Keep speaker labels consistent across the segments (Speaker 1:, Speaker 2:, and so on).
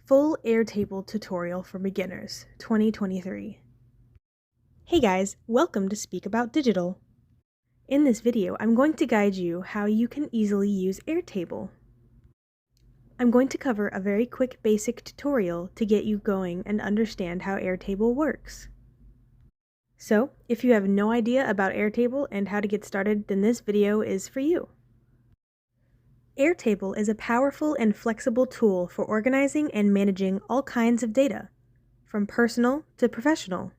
Speaker 1: Full Airtable Tutorial for Beginners, 2023. Hey guys, welcome to Speak About Digital. In this video, I'm going to guide you how you can easily use Airtable. I'm going to cover a very quick basic tutorial to get you going and understand how Airtable works. So, if you have no idea about Airtable and how to get started, then this video is for you. Airtable is a powerful and flexible tool for organizing and managing all kinds of data, from personal to professional.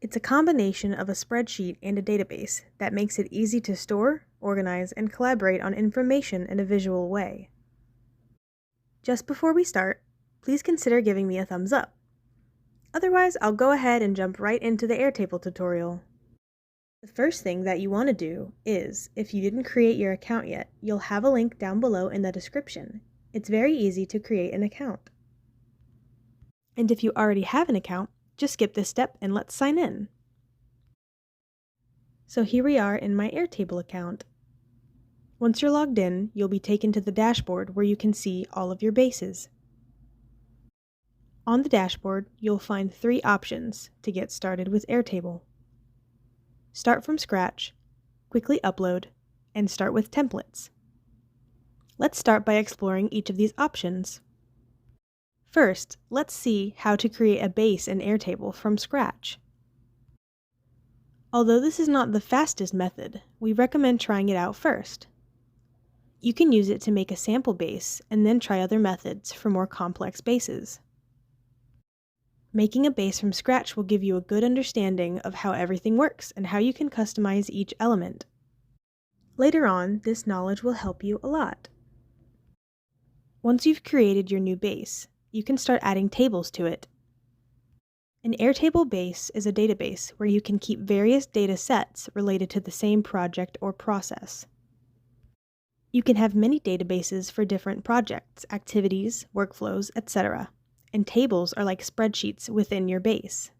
Speaker 1: It's a combination of a spreadsheet and a database that makes it easy to store, organize, and collaborate on information in a visual way. Just before we start, please consider giving me a thumbs up. Otherwise, I'll go ahead and jump right into the Airtable tutorial. The first thing that you want to do is, if you didn't create your account yet, you'll have a link down below in the description. It's very easy to create an account. And if you already have an account, just skip this step and let's sign in. So here we are in my Airtable account. Once you're logged in, you'll be taken to the dashboard where you can see all of your bases. On the dashboard, you'll find three options to get started with Airtable. Start from scratch, quickly upload, and start with templates. Let's start by exploring each of these options. First, let's see how to create a base in Airtable from scratch. Although this is not the fastest method, we recommend trying it out first. You can use it to make a sample base and then try other methods for more complex bases. Making a base from scratch will give you a good understanding of how everything works and how you can customize each element. Later on, this knowledge will help you a lot. Once you've created your new base, you can start adding tables to it. An Airtable base is a database where you can keep various data sets related to the same project or process. You can have many databases for different projects, activities, workflows, etc. And tables are like spreadsheets within your base.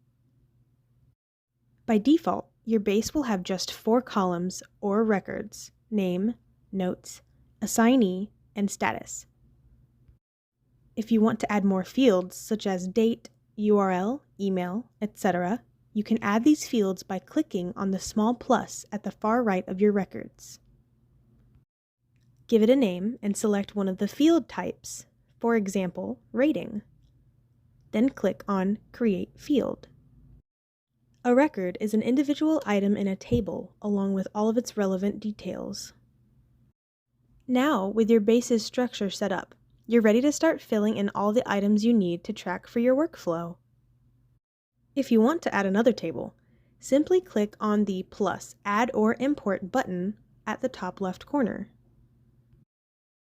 Speaker 1: By default, your base will have just 4 columns or records: name, notes, assignee, and status. If you want to add more fields such as date, URL, email, etc., you can add these fields by clicking on the small plus at the far right of your records. Give it a name and select one of the field types, for example, rating. Then click on Create Field. A record is an individual item in a table along with all of its relevant details. Now, with your base's structure set up, you're ready to start filling in all the items you need to track for your workflow. If you want to add another table, simply click on the plus Add or Import button at the top left corner.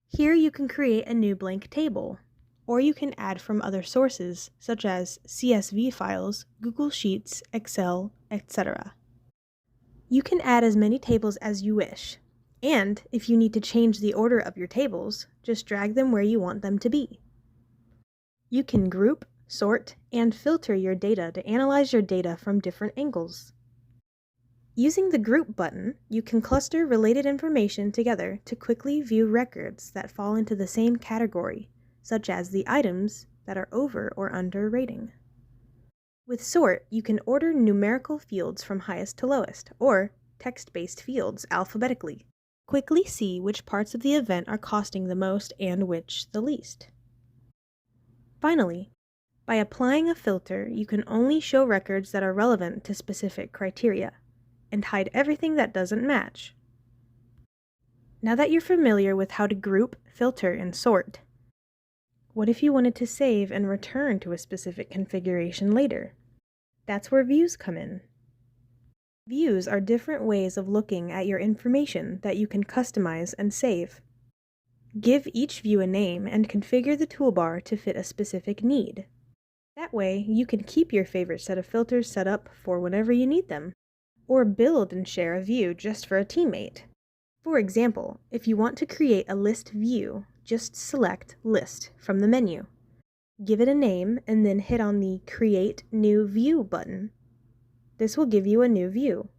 Speaker 1: Here you can create a new blank table, or you can add from other sources such as CSV files, Google Sheets, Excel, etc. You can add as many tables as you wish, and if you need to change the order of your tables, just drag them where you want them to be. You can group, sort, and filter your data to analyze your data from different angles. Using the Group button, you can cluster related information together to quickly view records that fall into the same category, such as the items that are over or under rating. With Sort, you can order numerical fields from highest to lowest, or text-based fields alphabetically. Quickly see which parts of the event are costing the most and which the least. Finally, by applying a filter, you can only show records that are relevant to specific criteria, and hide everything that doesn't match. Now that you're familiar with how to group, filter, and sort, what if you wanted to save and return to a specific configuration later? That's where views come in. Views are different ways of looking at your information that you can customize and save. Give each view a name and configure the toolbar to fit a specific need. That way, you can keep your favorite set of filters set up for whenever you need them, or build and share a view just for a teammate. For example, if you want to create a list view, just select List from the menu. Give it a name and then hit on the Create New View button. This will give you a new view.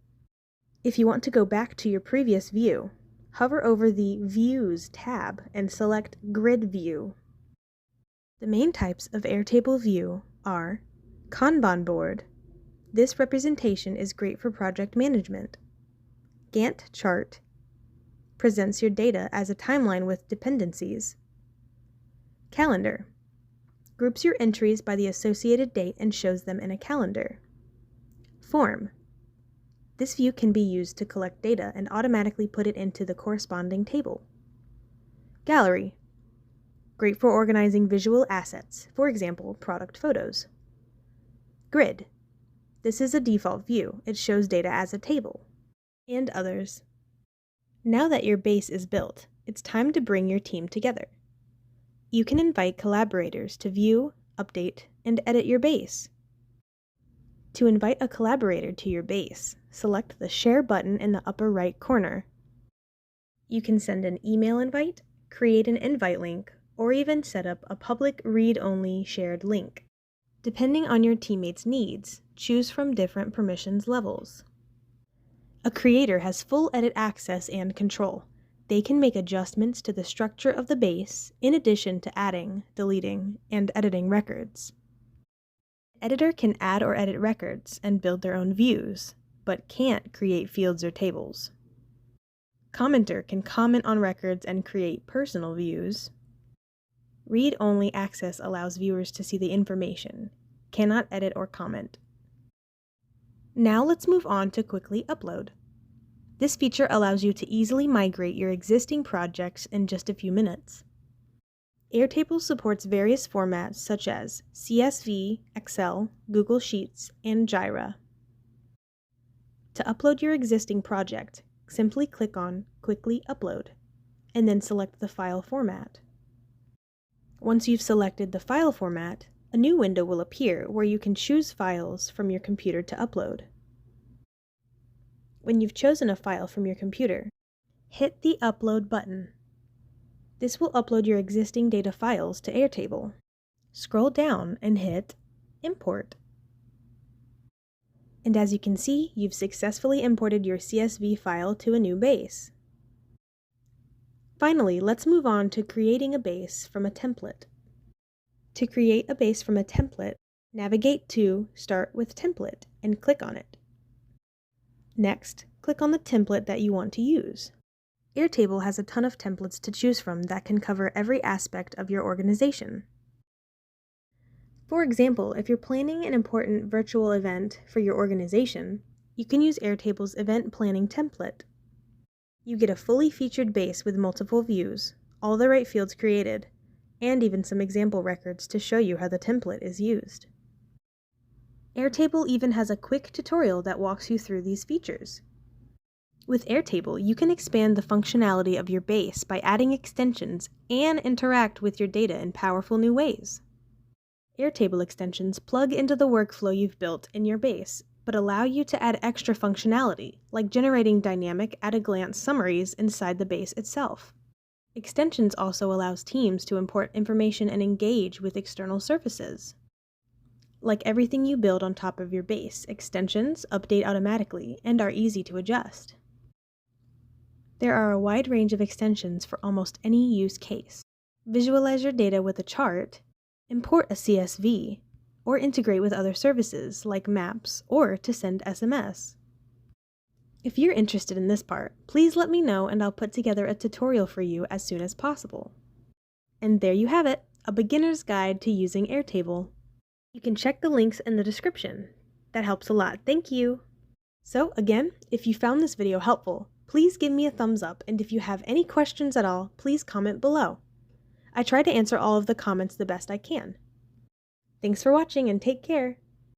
Speaker 1: If you want to go back to your previous view, hover over the Views tab and select Grid View. The main types of Airtable view are Kanban board. This representation is great for project management. Gantt chart presents your data as a timeline with dependencies. Calendar groups your entries by the associated date and shows them in a calendar. Form. This view can be used to collect data and automatically put it into the corresponding table. Gallery. Great for organizing visual assets, for example, product photos. Grid. This is a default view. It shows data as a table. And others. Now that your base is built, it's time to bring your team together. You can invite collaborators to view, update, and edit your base. To invite a collaborator to your base, select the Share button in the upper right corner. You can send an email invite, create an invite link, or even set up a public read-only shared link. Depending on your teammates' needs, choose from different permissions levels. A creator has full edit access and control. They can make adjustments to the structure of the base in addition to adding, deleting, and editing records. Editor can add or edit records and build their own views, but can't create fields or tables. Commenter can comment on records and create personal views. Read-only access allows viewers to see the information, cannot edit or comment. Now let's move on to quickly upload. This feature allows you to easily migrate your existing projects in just a few minutes. Airtable supports various formats such as CSV, Excel, Google Sheets, and Jira. To upload your existing project, simply click on Quickly Upload, and then select the file format. Once you've selected the file format, a new window will appear where you can choose files from your computer to upload. When you've chosen a file from your computer, hit the Upload button. This will upload your existing data files to Airtable. Scroll down and hit Import. And as you can see, you've successfully imported your CSV file to a new base. Finally, let's move on to creating a base from a template. To create a base from a template, navigate to Start with Template and click on it. Next, click on the template that you want to use. Airtable has a ton of templates to choose from that can cover every aspect of your organization. For example, if you're planning an important virtual event for your organization, you can use Airtable's Event Planning template. You get a fully featured base with multiple views, all the right fields created, and even some example records to show you how the template is used. Airtable even has a quick tutorial that walks you through these features. With Airtable, you can expand the functionality of your base by adding extensions and interact with your data in powerful new ways. Airtable extensions plug into the workflow you've built in your base, but allow you to add extra functionality, like generating dynamic at-a-glance summaries inside the base itself. Extensions also allows teams to import information and engage with external services. Like everything you build on top of your base, extensions update automatically and are easy to adjust. There are a wide range of extensions for almost any use case. Visualize your data with a chart, import a CSV, or integrate with other services like Maps or to send SMS. If you're interested in this part, please let me know and I'll put together a tutorial for you as soon as possible. And there you have it, a beginner's guide to using Airtable. You can check the links in the description. That helps a lot, thank you! So again, if you found this video helpful, please give me a thumbs up, and if you have any questions at all, please comment below. I try to answer all of the comments the best I can. Thanks for watching and take care!